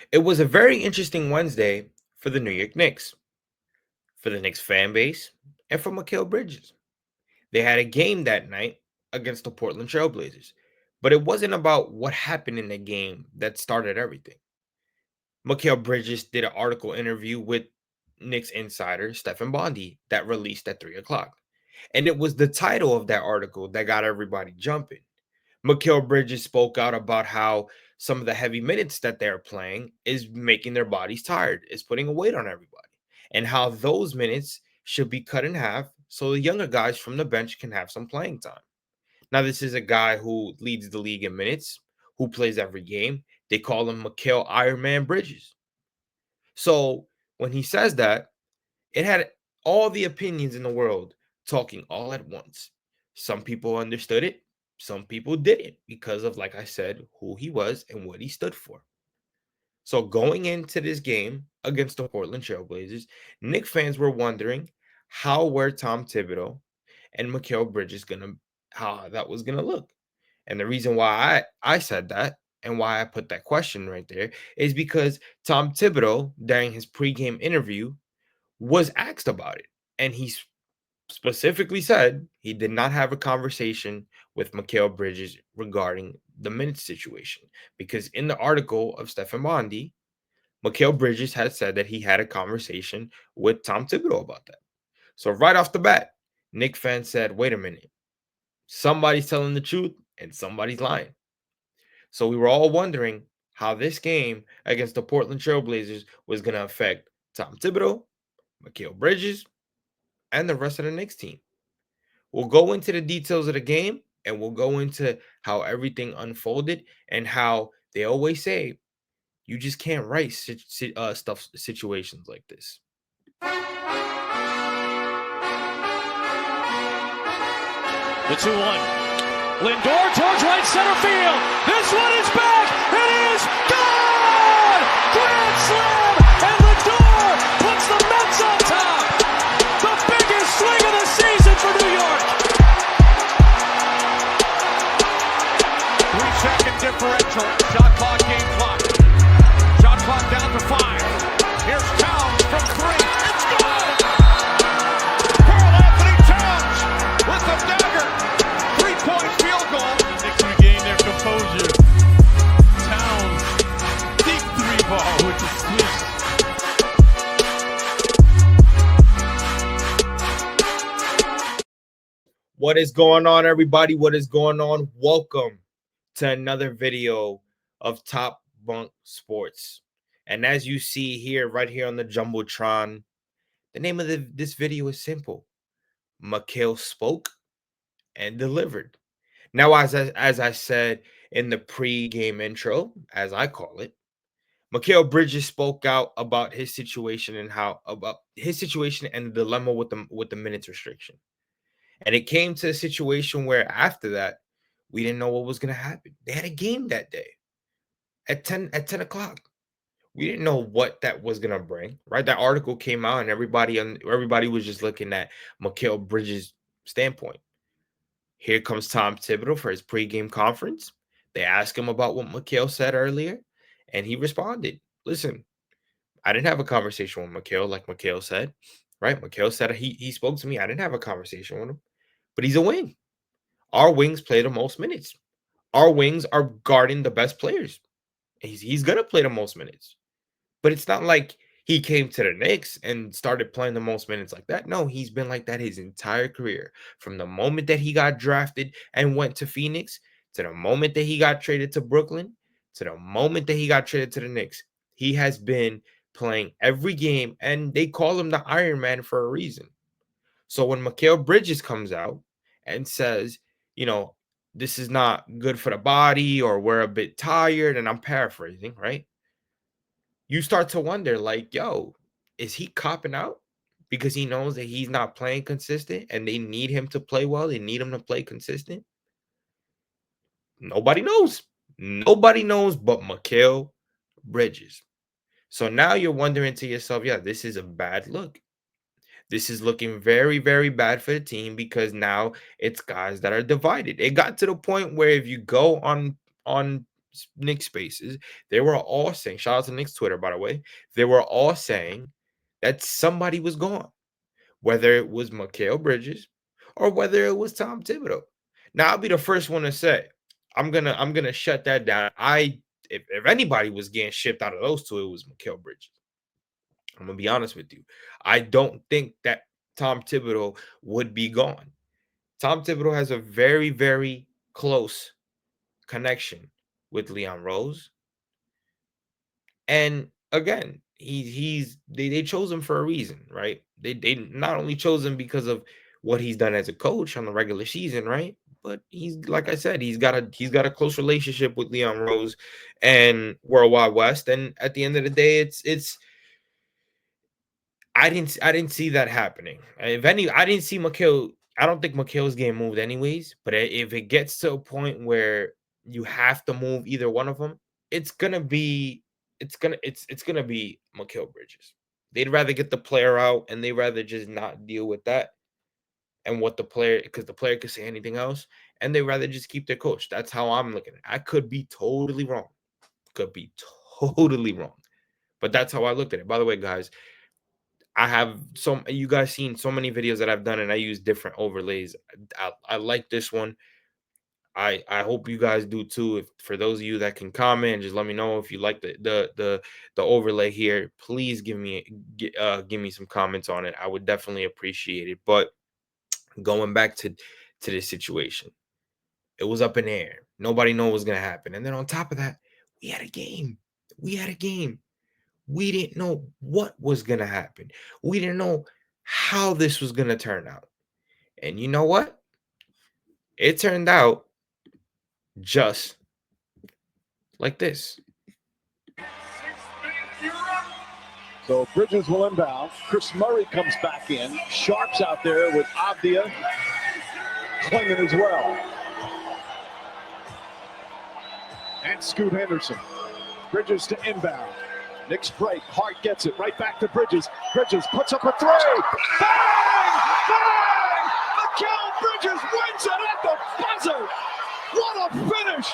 It was a very interesting Wednesday for the New York Knicks, for the Knicks fan base, and for Mikal Bridges. They had a game that night against the Portland Trailblazers, but it wasn't about what happened in the game that started everything. Mikal Bridges did an article interview with Knicks insider Stephen Bondi that released at 3 o'clock. And it was the title of that article that got everybody jumping. Mikal Bridges spoke out about how some of the heavy minutes that they're playing is making their bodies tired, is putting a weight on everybody, and how those minutes should be cut in half so the younger guys from the bench can have some playing time. Now, this is a guy who leads the league in minutes, who plays every game. They call him Mikal Iron Man Bridges. So when he says that, it had all the opinions in the world talking all at once. Some people understood it, some people didn't because of, like I said, who he was and what he stood for. So going into this game against the Portland Trailblazers, Knicks fans were wondering how were Tom Thibodeau and Mikal Bridges gonna how that was gonna look. And the reason why I said that and why I put that question right there is because Tom Thibodeau, during his pregame interview, was asked about it. And he specifically said he did not have a conversation with Mikal Bridges regarding the minutes situation. Because in the article of Stephen Bondi, Mikal Bridges had said that he had a conversation with Tom Thibodeau about that. So right off the bat, Nick fans said, wait a minute, somebody's telling the truth and somebody's lying. So we were all wondering how this game against the Portland Trailblazers was going to affect Tom Thibodeau, Mikal Bridges, and the rest of the Knicks team. We'll go into the details of the game and we'll go into how everything unfolded and how they always say you just can't write situations like this. The 2-1. Lindor towards right center field. This one is back. It is gone! Grand slam! And Lindor puts the Mets on top. The biggest swing of the season for New York. 3-second differential. Shot clock, game clock. Shot clock down to 5. Here's Towns from 3. It's gone! Karl Anthony Towns with the dagger. 3-point field goal. The Knicks regain their composure. Towns, deep 3-ball with the twist. What is going on, everybody? What is going on? Welcome to another video of Top Bunk Sports. And as you see here, right here on the Jumbotron, the name of this video is simple. Mikal spoke and delivered. Now, as I said in the pre-game intro, as I call it, Mikal Bridges spoke out about his situation and the dilemma with the minutes restriction. And it came to a situation where after that, we didn't know what was going to happen. They had a game that day at 10 o'clock. We didn't know what that was going to bring, right? That article came out and everybody was just looking at Mikal Bridges' standpoint. Here comes Tom Thibodeau for his pregame conference. They asked him about what Mikal said earlier, and he responded, listen, I didn't have a conversation with Mikal, like Mikal said, right? Mikal said he spoke to me. I didn't have a conversation with him, but he's a wing. Our wings play the most minutes. Our wings are guarding the best players. He's going to play the most minutes. But it's not like he came to the Knicks and started playing the most minutes like that. No, he's been like that his entire career. From the moment that he got drafted and went to Phoenix, to the moment that he got traded to Brooklyn, to the moment that he got traded to the Knicks, he has been playing every game, and they call him the Iron Man for a reason. So when Mikal Bridges comes out and says, this is not good for the body, or we're a bit tired, and I'm paraphrasing, right? You start to wonder, like, yo, is he copping out because he knows that he's not playing consistent and they need him to play well? They need him to play consistent. Nobody knows. Nobody knows but Mikal Bridges. So now you're wondering to yourself, yeah, this is a bad look. This is looking very, very bad for the team because now it's guys that are divided. It got to the point where if you go on Knicks spaces, they were all saying, shout out to Knicks Twitter, by the way, they were all saying that somebody was gone, whether it was Mikal Bridges or whether it was Tom Thibodeau. Now I'll be the first one to say, I'm gonna shut that down. If anybody was getting shipped out of those two, it was Mikal Bridges. I'm gonna be honest with you. I don't think that Tom Thibodeau would be gone. Tom Thibodeau has a very, very close connection with Leon Rose. And again, they chose him for a reason, right? They not only chose him because of what he's done as a coach on the regular season, right? But he's, like I said, he's got a close relationship with Leon Rose and Worldwide West. And at the end of the day, it's I didn't see that happening. If any, I didn't see Mikal. I don't think Mikal's getting moved anyways. But if it gets to a point where you have to move either one of them, it's gonna be it's gonna be Mikal Bridges. They'd rather get the player out, and they rather just not deal with that and what the player, because the player could say anything else, and they rather just keep their coach. That's how I'm looking at it. I could be totally wrong. Could be totally wrong. But that's how I looked at it. By the way, guys, I have you guys seen so many videos that I've done, and I use different overlays. I like this one. I hope you guys do too. If for those of you that can comment, just let me know if you like the overlay here. Please give me some comments on it. I would definitely appreciate it. But going back to this situation, it was up in the air. Nobody knew what was gonna happen. And then on top of that, we had a game. We had a game. We didn't know what was going to happen. We didn't know how this was going to turn out. And you know what? It turned out just like this. So Bridges will inbound. Chris Murray comes back in. Sharp's out there with Abdia clinging as well. And Scoot Henderson. Bridges to inbound. Knicks break. Hart gets it right back to Bridges. Bridges puts up a three. Bang! Bang! Mikal Bridges wins it at the buzzer. What a finish!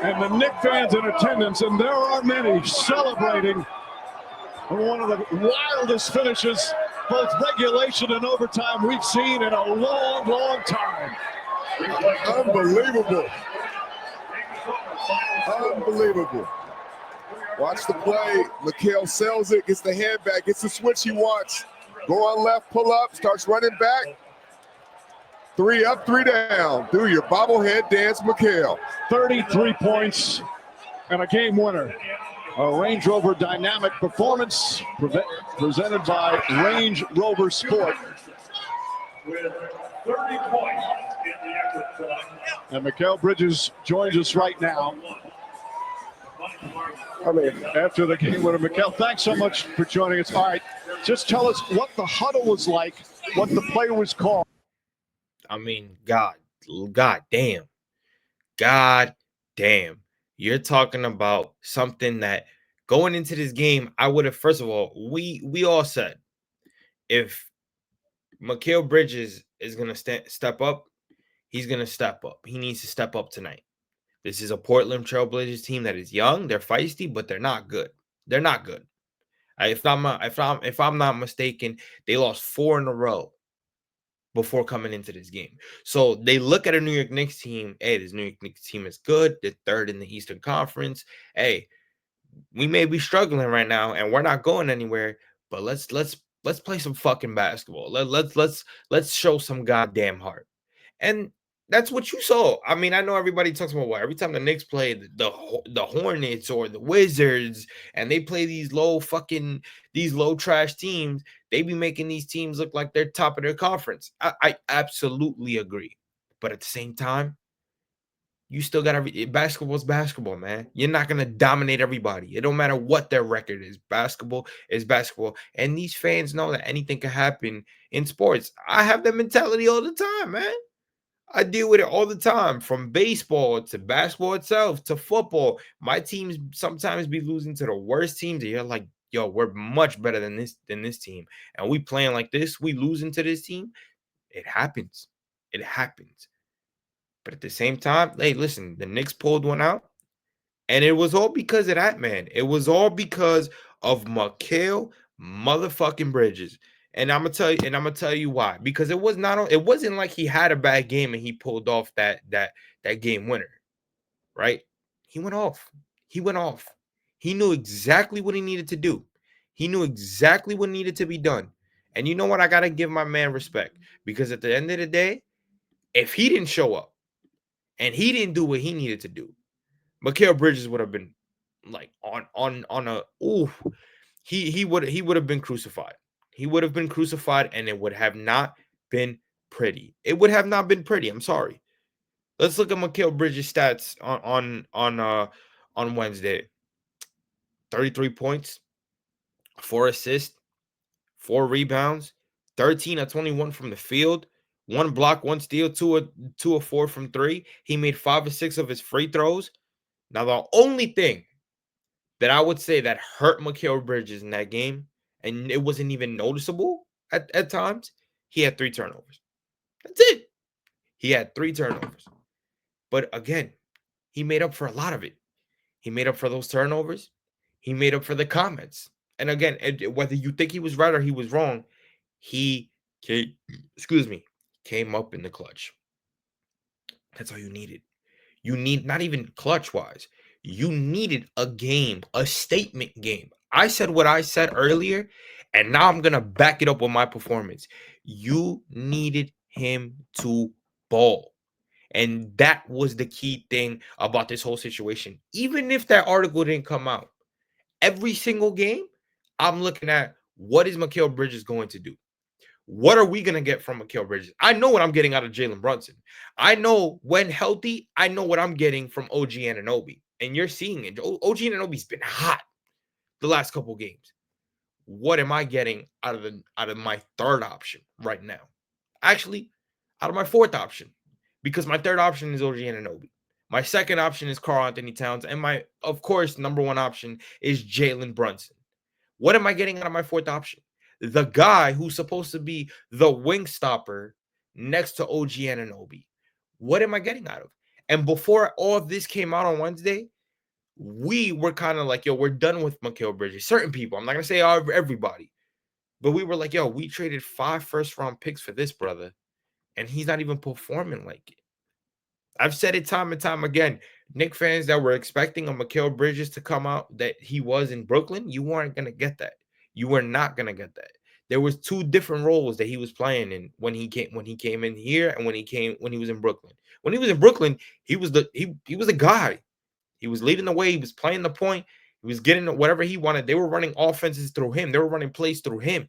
And the Knicks fans in attendance, and there are many, celebrating one of the wildest finishes, both regulation and overtime, we've seen in a long, long time. Unbelievable. Unbelievable. Watch the play. Mikal sells it, gets the hand back, gets the switch he wants. Go on left, pull up, starts running back. 3 up, 3 down. Do your bobblehead dance, Mikal. 33 points and a game winner. A Range Rover dynamic performance presented by Range Rover Sport. With 30 points in the effort. And Mikal Bridges joins us right now. After the game winner, Mikal, thanks so much for joining us. All right, just tell us what the huddle was like, what the play was called. I mean, God damn. You're talking about something that going into this game, I would have, first of all, we all said if Mikal Bridges is going to step up, he's going to step up. He needs to step up tonight. This is a Portland Trailblazers team that is young, they're feisty, but they're not good. They're not good. If I'm not mistaken, they lost 4 in a row before coming into this game. So they look at a New York Knicks team. Hey, this New York Knicks team is good. They're third in the Eastern Conference. Hey, we may be struggling right now, and we're not going anywhere. But let's play some fucking basketball. Let's show some goddamn heart. And that's what you saw. I mean, I know everybody talks about what every time the Knicks play the Hornets or the Wizards, and they play these low trash teams, they be making these teams look like they're top of their conference. I absolutely agree. But at the same time, you still got basketball's basketball, man. You're not gonna dominate everybody. It don't matter what their record is. Basketball is basketball, and these fans know that anything can happen in sports. I have that mentality all the time, man. I deal with it all the time, from baseball to basketball itself to football. My teams sometimes be losing to the worst teams, and you're like, "Yo, we're much better than this team," and we playing like this. We losing to this team. It happens. It happens. But at the same time, hey, listen, the Knicks pulled one out, and it was all because of that, man. It was all because of Mikal motherfucking Bridges. And I'm gonna tell you why. Because it wasn't like he had a bad game and he pulled off that game winner, right? He went off. He went off. He knew exactly what he needed to do. He knew exactly what needed to be done. And you know what? I gotta give my man respect, because at the end of the day, if he didn't show up and he didn't do what he needed to do, Mikal Bridges would have been like on a ooh, he would have been crucified. He would have been crucified, and it would have not been pretty. It would have not been pretty. I'm sorry. Let's look at Mikal Bridges' stats on Wednesday. 33 points, 4 assists, 4 rebounds, 13 of 21 from the field, 1 block, 1 steal, 2 of 4 from 3. He made 5 of 6 of his free throws. Now, the only thing that I would say that hurt Mikal Bridges in that game, and it wasn't even noticeable at times, he had 3 turnovers. That's it. He had 3 turnovers. But again, he made up for a lot of it. He made up for those turnovers. He made up for the comments. And again, whether you think he was right or he was wrong, he came, came up in the clutch. That's all you needed. You need not even clutch wise. You needed a game, a statement game. I said what I said earlier, and now I'm going to back it up with my performance. You needed him to ball. And that was the key thing about this whole situation. Even if that article didn't come out, every single game, I'm looking at, what is Mikal Bridges going to do? What are we going to get from Mikal Bridges? I know what I'm getting out of Jalen Brunson. I know when healthy, I know what I'm getting from OG Anunoby. And you're seeing it. OG Anunoby's been hot the last couple games. What am I getting out of my third option right now? Actually, out of my fourth option, because my third option is OG Anunoby. My second option is Karl Anthony Towns, and my, of course, number one option is Jalen Brunson. What am I getting out of my fourth option? The guy who's supposed to be the wing stopper next to OG Anunoby. What am I getting out of? And before all of this came out on Wednesday, we were kind of like, yo, we're done with Mikal Bridges. Certain people, I'm not going to say everybody, but we were like, yo, we traded 5 first-round picks for this brother, and he's not even performing like it. I've said it time and time again. Knicks fans that were expecting a Mikal Bridges to come out that he was in Brooklyn, you weren't going to get that. You were not going to get that. There was 2 different roles that he was playing in when he came in here, and when he was in Brooklyn. When he was in Brooklyn, he was the guy. He was leading the way. He was playing the point. He was getting whatever he wanted. They were running offenses through him. They were running plays through him.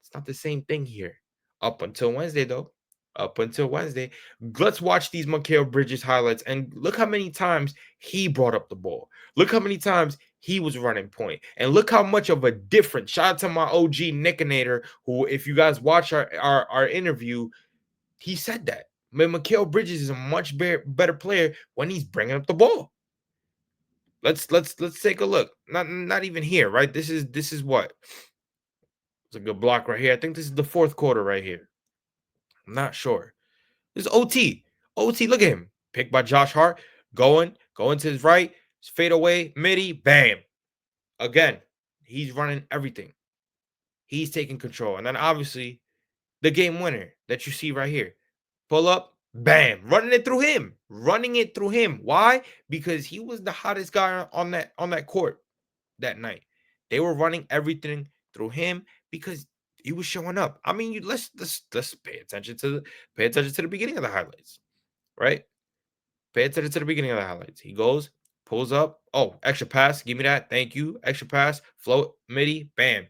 It's not the same thing here. Up until Wednesday, though. Up until Wednesday. Let's watch these Mikal Bridges highlights and look how many times he brought up the ball. Look how many times he was running point. And look how much of a difference. Shout out to my OG Nickinator, who, if you guys watch our interview, he said that. Man, Mikal Bridges is a much better player when he's bringing up the ball. Let's take a look. Not even here, right? This is what? It's a good block right here. I think this is the 4th quarter right here. I'm not sure. This is OT. OT, look at him. Picked by Josh Hart. Going to his right. Fade away. Midi. Bam. Again, he's running everything. He's taking control. And then obviously the game winner that you see right here. Pull up. Bam. Running it through him. Why? Because he was the hottest guy on that court that night. They were running everything through him because he was showing up. I mean, let's pay attention to the beginning of the highlights, right? Pay attention to the beginning of the highlights. He goes, pulls up. Oh, extra pass. Give me that. Thank you. Extra pass. Float. Midi. Bam.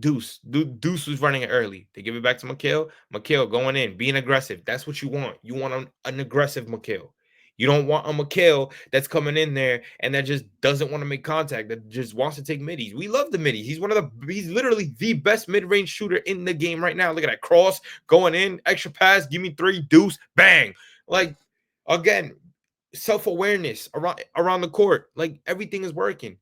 Deuce was running it early. They give it back to Mikal. Mikal going in, being aggressive. That's what you want. You want an aggressive Mikal. You don't want a Mikal that's coming in there and that just doesn't want to make contact, that just wants to take middies. We love the middies. He's literally the best mid-range shooter in the game right now. Look at that cross going in, extra pass, give me 3, deuce, bang. Like, again, self-awareness around the court. Like, everything is working.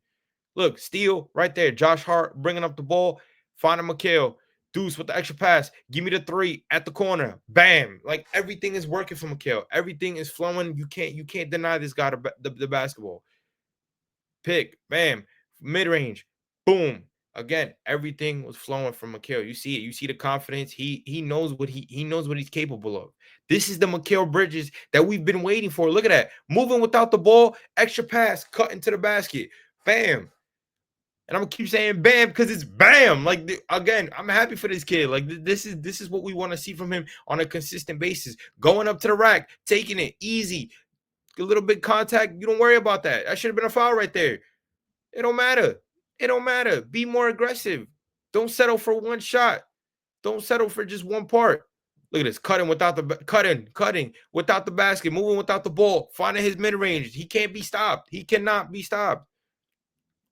Look, steal right there. Josh Hart bringing up the ball, finding Mikal. Deuce with the extra pass. Give me the 3 at the corner. Bam. Like, everything is working for Mikal. Everything is flowing. You can't deny this guy the basketball. Pick. Bam. Mid-range. Boom. Again, everything was flowing from Mikal. You see it. You see the confidence. He knows what he knows what he's capable of. This is the Mikal Bridges that we've been waiting for. Look at that. Moving without the ball. Extra pass. Cut into the basket. Bam. And I'm gonna keep saying bam because it's bam. Like, again, I'm happy for this kid. Like, this is what we want to see from him on a consistent basis. Going up to the rack, taking it easy, a little bit contact. You don't worry about that. That should have been a foul right there. It don't matter. It don't matter. Be more aggressive. Don't settle for one shot. Don't settle for just one part. Look at this, cutting without the basket, moving without the ball, finding his mid range. He can't be stopped. He cannot be stopped.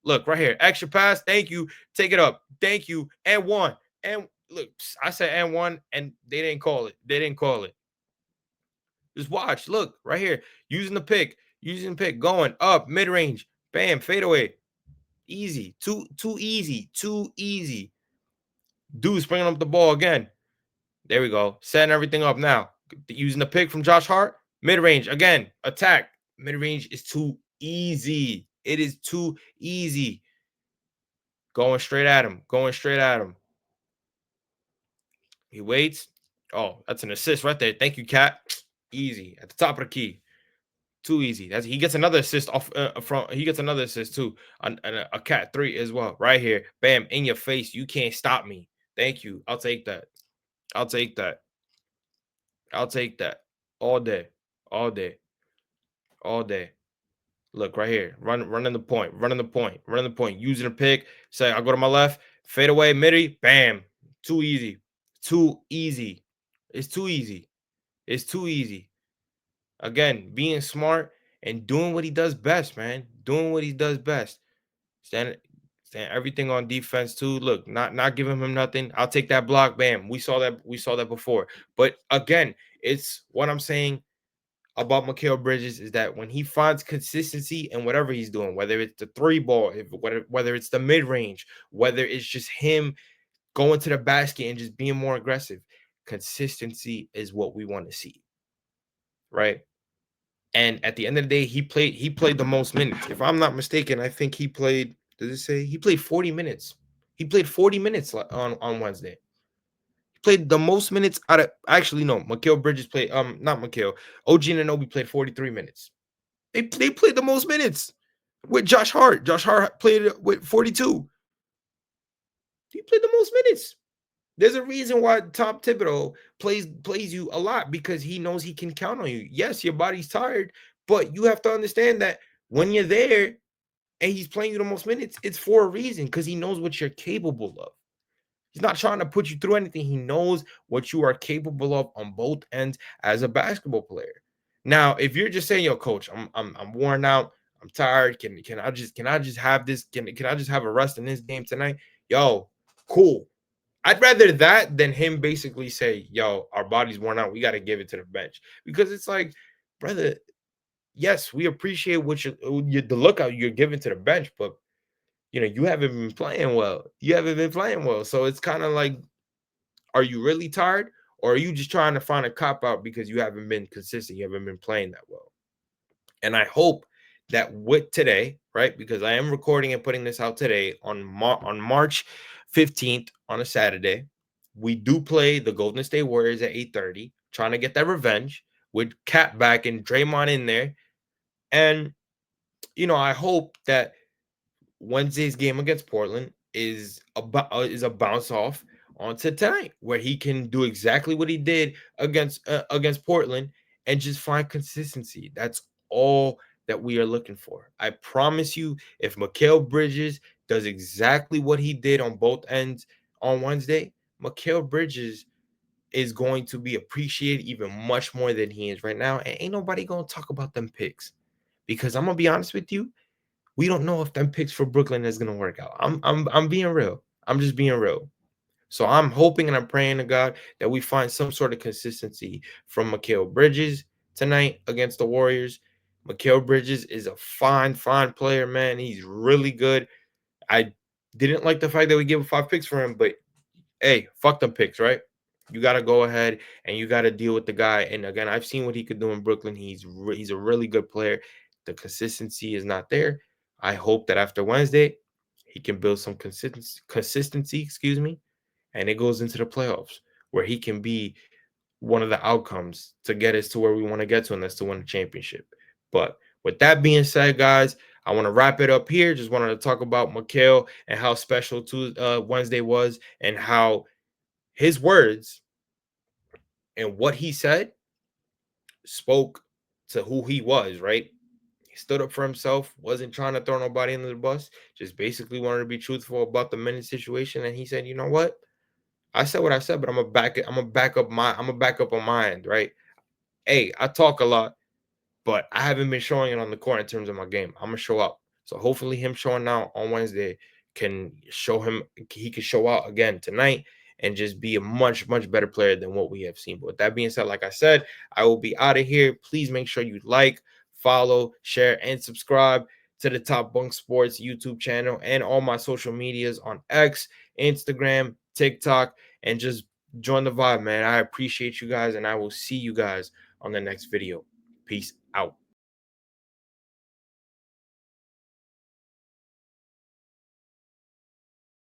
Look right here, extra pass. Thank you. Take it up. Thank you. And one. And look, I said and one, and they didn't call it. They didn't call it. Just watch. Look right here, using the pick, going up mid range. Bam, fade away. Easy. Too easy. Too easy. Dude's bringing up the ball again. There we go. Setting everything up now. Using the pick from Josh Hart. Mid range again. Attack. Mid range is too easy. It is too easy. Going straight at him. Going straight at him. He waits. Oh, that's an assist right there. Thank you, Cat. Easy. At the top of the key. Too easy. He gets another assist off from. He gets another assist too. A Cat 3 as well. Right here. Bam. In your face. You can't stop me. Thank you. I'll take that. I'll take that. I'll take that. All day. All day. All day. Look right here. Running the point. Running the point. Running the point. Using a pick. Say, I'll go to my left. Fade away. Midi. Bam. Too easy. Too easy. It's too easy. It's too easy. Again, being smart and doing what he does best, man. Doing what he does best. Stand everything on defense too. Look, not giving him nothing. I'll take that block. Bam. We saw that before. But again, it's what I'm saying about Mikal Bridges is that when he finds consistency in whatever he's doing, whether it's the 3 ball, whether it's the mid range, whether it's just him going to the basket and just being more aggressive, consistency is what we want to see, right? And at the end of the day, he played the most minutes. If I'm not mistaken, I think he played. Does it say he played 40 minutes? He played 40 minutes on Wednesday. He played the most minutes out of. Actually, no. Mikal Bridges played. Not Mikal. OG Anunoby played 43 minutes. They played the most minutes with Josh Hart. Josh Hart played with 42. He played the most minutes. There's a reason why Tom Thibodeau plays you a lot, because he knows he can count on you. Yes, your body's tired, but you have to understand that when you're there and he's playing you the most minutes, it's for a reason, because he knows what you're capable of. He's not trying to put you through anything. He knows what you are capable of on both ends as a basketball player. Now, if you're just saying, "Yo, coach, I'm worn out, I'm tired. Can I just have this? Can I just have a rest in this game tonight?" Yo, cool. I'd rather that than him basically say, "Yo, our body's worn out. We got to give it to the bench." Because it's like, brother, yes, we appreciate the lookout you're giving to the bench, but you haven't been playing well. You haven't been playing well. So it's kind of like, are you really tired, or are you just trying to find a cop out because you haven't been consistent? You haven't been playing that well. And I hope that with today, right? Because I am recording and putting this out today on March 15th on a Saturday. We do play the Golden State Warriors at 8:30, trying to get that revenge with Cat back and Draymond in there. And I hope that Wednesday's game against Portland is a bounce off onto tonight, where he can do exactly what he did against Portland and just find consistency. That's all that we are looking for. I promise you, if Mikal Bridges does exactly what he did on both ends on Wednesday, Mikal Bridges is going to be appreciated even much more than he is right now. And ain't nobody going to talk about them picks because I'm going to be honest with you. We don't know if them picks for Brooklyn is going to work out. I'm being real. I'm just being real. So I'm hoping and I'm praying to God that we find some sort of consistency from Mikal Bridges tonight against the Warriors. Mikal Bridges is a fine player, man. He's really good. I didn't like the fact that we gave 5 picks for him, but hey, fuck them picks, right? You got to go ahead and you got to deal with the guy. And again, I've seen what he could do in Brooklyn. He's a really good player. The consistency is not there. I hope that after Wednesday, he can build some consistency, excuse me, and it goes into the playoffs where he can be one of the outcomes to get us to where we want to get to, and that's to win the championship. But with that being said, guys, I want to wrap it up here. Just wanted to talk about Mikal and how special Wednesday was and how his words and what he said spoke to who he was, right? He stood up for himself, wasn't trying to throw nobody under the bus, just basically wanted to be truthful about the minute situation. And he said, you know what? I said what I said, but I'm gonna back up on my end, right? Hey, I talk a lot, but I haven't been showing it on the court in terms of my game. I'm gonna show up. So hopefully him showing out on Wednesday can show him he can show out again tonight and just be a much better player than what we have seen. But with that being said, like I said, I will be out of here. Please make sure you like, follow, share, and subscribe to the Top Bunk Sports YouTube channel and all my social medias on X, Instagram, TikTok, and just join the vibe, man. I appreciate you guys, and I will see you guys on the next video. Peace out.